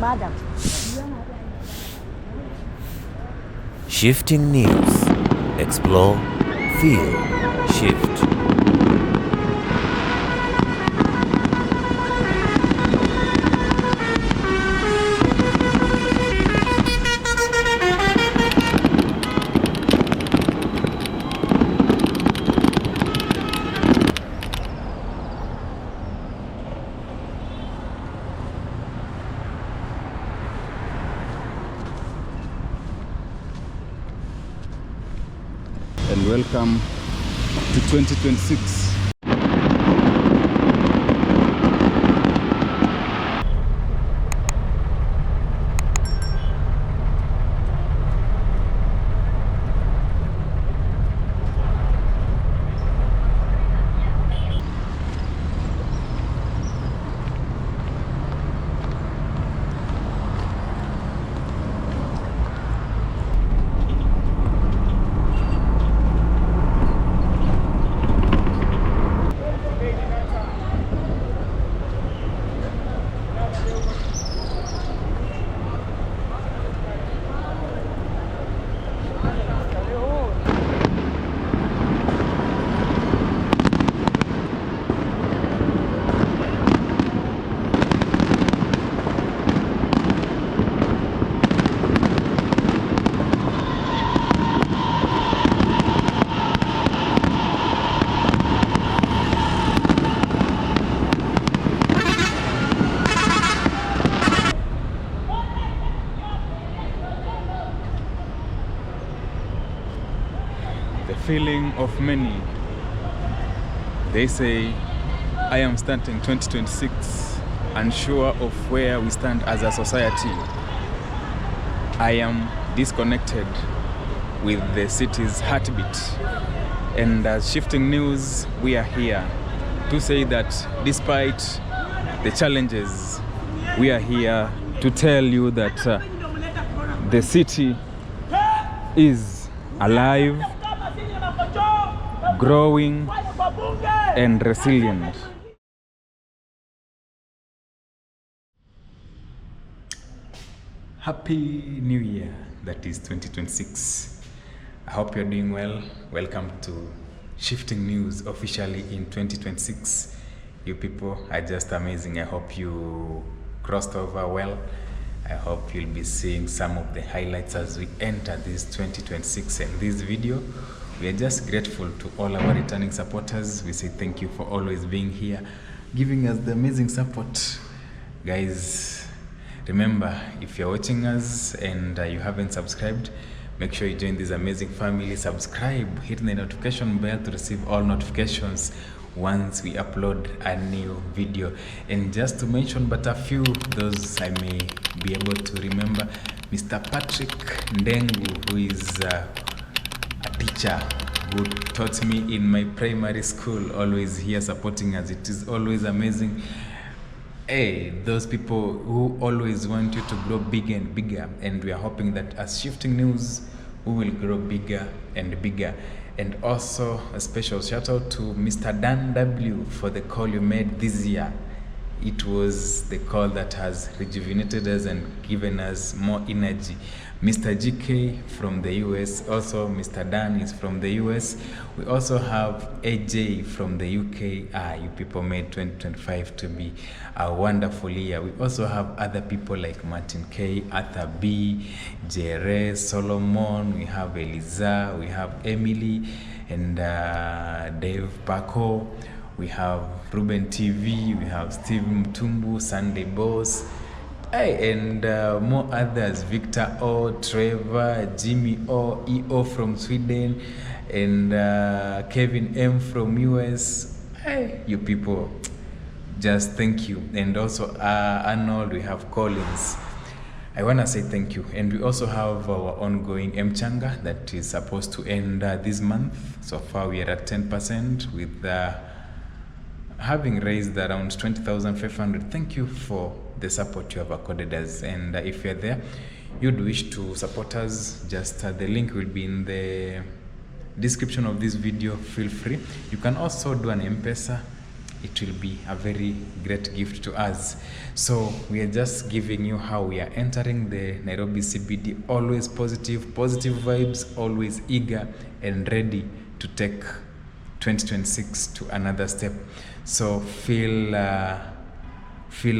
Madam. Shifting news. Explore, feel, shift. And welcome to 2026. Feeling of many. They say I am starting 2026 unsure of where we stand as a society. I am disconnected with the city's heartbeat, and as Shifting News, we are here to say that despite the challenges, we are here to tell you that the city is alive, growing and resilient. Happy New Year, that is 2026. I hope you're doing well. Welcome to Shifting News officially in 2026. You people are just amazing. I hope you crossed over well. I hope you'll be seeing some of the highlights as we enter this 2026. And this video, we are just grateful to all our returning supporters. We say thank you for always being here, giving us the amazing support. Guys, remember, if you're watching us and you haven't subscribed, make sure you join this amazing family. Subscribe, hit the notification bell to receive all notifications once we upload a new video. And just to mention but a few, those I may be able to remember, Mr. Patrick Ndengu, who is a teacher who taught me in my primary school, always here supporting us. It is always amazing. Hey, those people who always want you to grow bigger and bigger, and we are hoping that as Shifting News, we will grow bigger and bigger. And also a special shout out to Mr. Dan W for the call you made this year. It was the call that has rejuvenated us and given us more energy. Mr. GK from the US, also Mr. Dan is from the US. We also have AJ from the UK. You people made 2025 to be a wonderful year. We also have other people like Martin K, Arthur B, Jere, Solomon, we have Eliza, we have Emily, and Dave Paco. We have Ruben TV, we have Steve Mtumbu, Sunday Boss, and more others, Victor O, Trevor, Jimmy O, EO from Sweden, and Kevin M from US. Hey, you people, just thank you. And also Arnold, we have Collins. I want to say thank you. And we also have our ongoing Mchanga that is supposed to end this month. So far we are at 10% with having raised around 20,500. Thank you for the support you have accorded us. And if you're there, you'd wish to support us, just the link will be in the description of this video. Feel free. You can also do an MPESA it will be a very great gift to us. So we are just giving you how we are entering the Nairobi CBD. Always positive vibes, always eager and ready to take 2026 to another step. So feel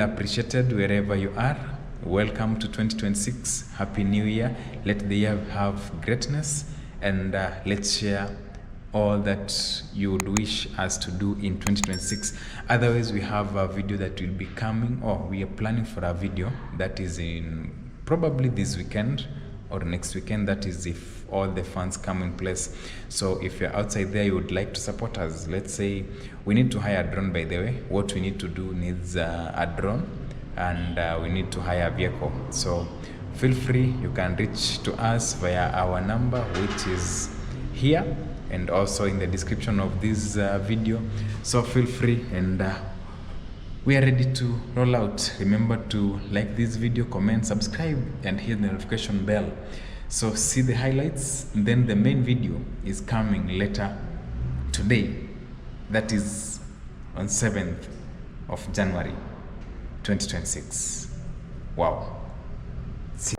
appreciated wherever you are. Welcome to 2026. Happy New Year. Let the year have greatness, and let's share all that you would wish us to do in 2026. Otherwise, we have a video that will be coming, or we are planning for a video that is in probably this weekend or next weekend. That is if all the funds come in place. So if you're outside there, you would like to support us, let's say we need to hire a drone. By the way, what we need to do needs a drone, and we need to hire a vehicle. So feel free, you can reach to us via our number, which is here and also in the description of this video. So feel free, and we are ready to roll out. Remember to like this video, comment, subscribe, and hit the notification bell. So see the highlights. Then the main video is coming later today. That is on 7th of January 2026. Wow. See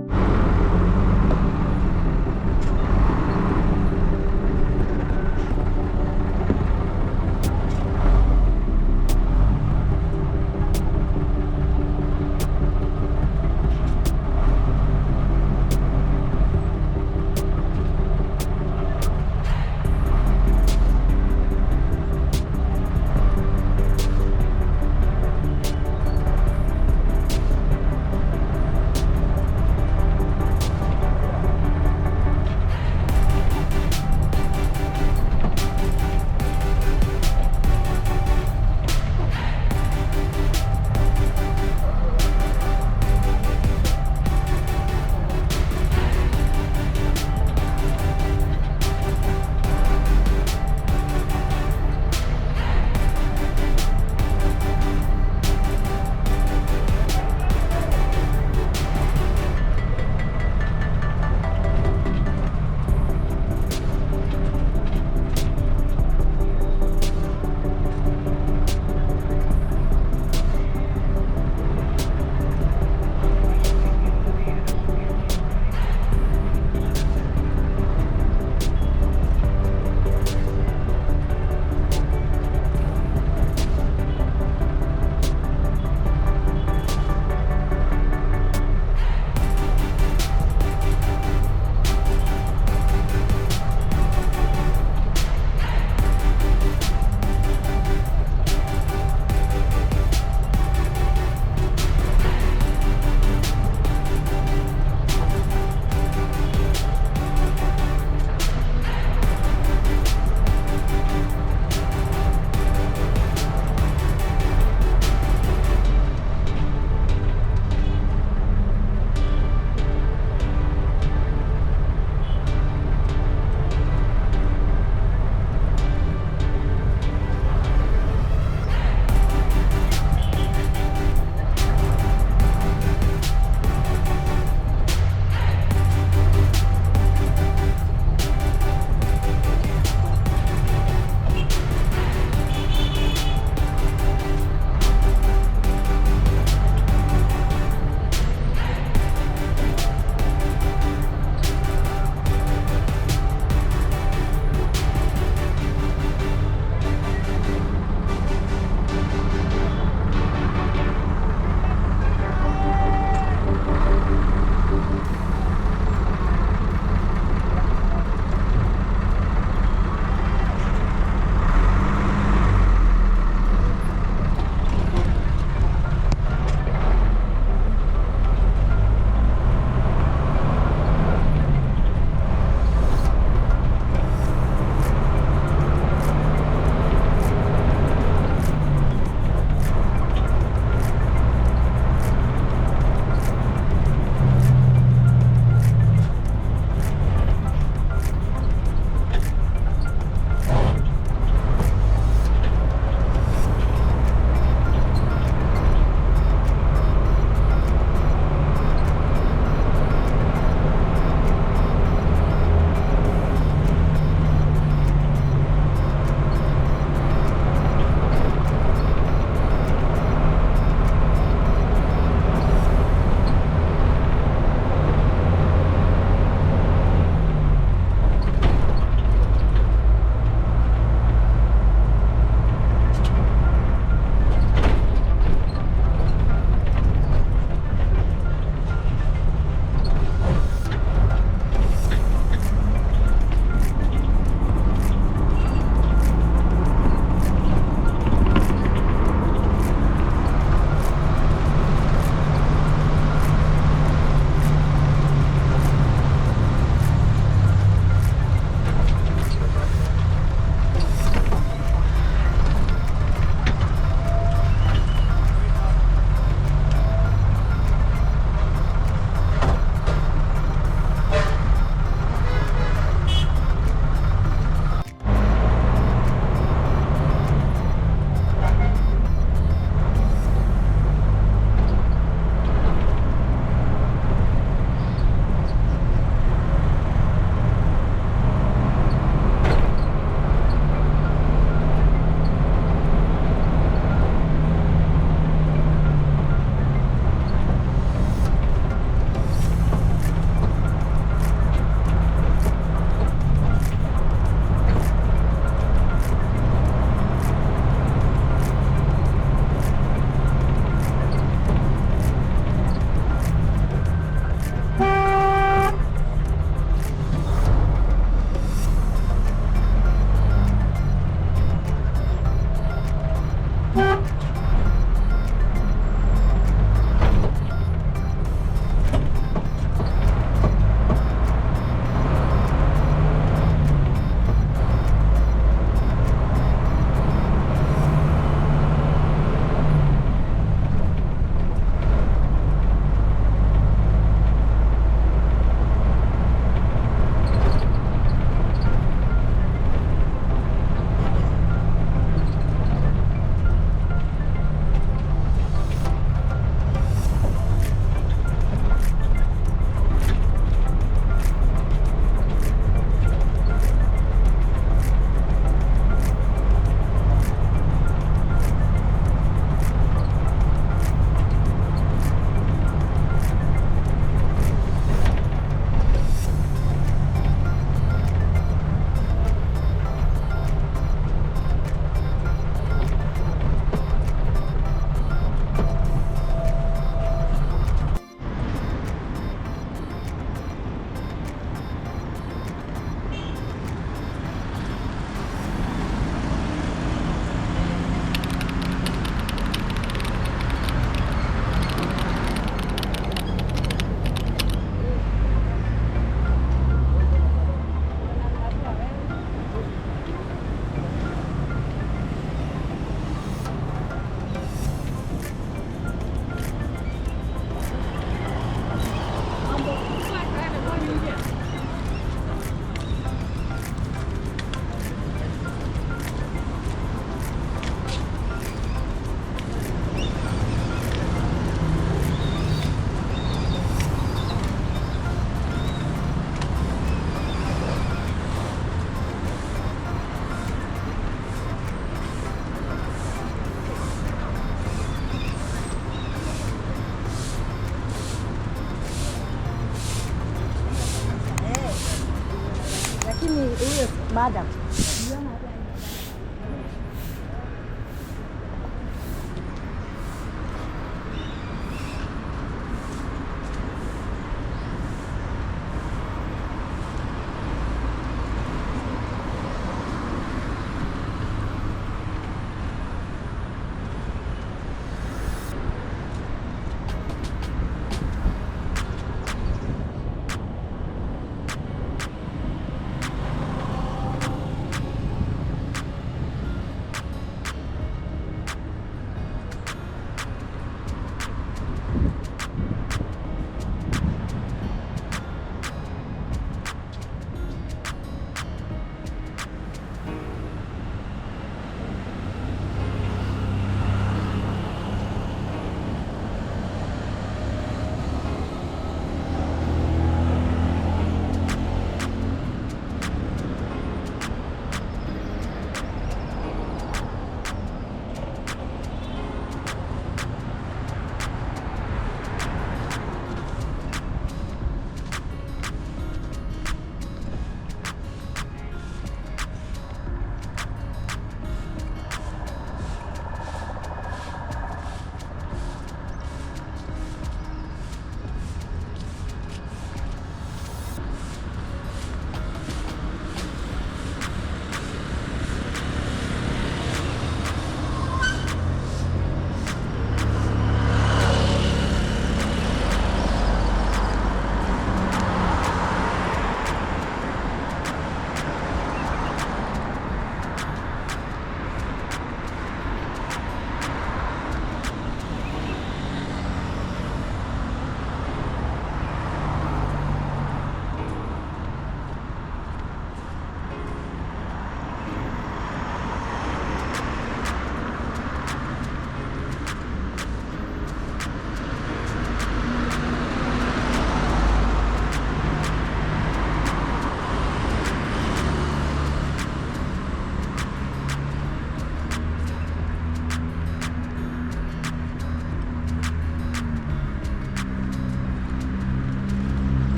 Madam.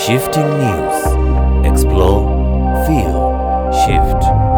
Shifting news. Explore, feel, shift.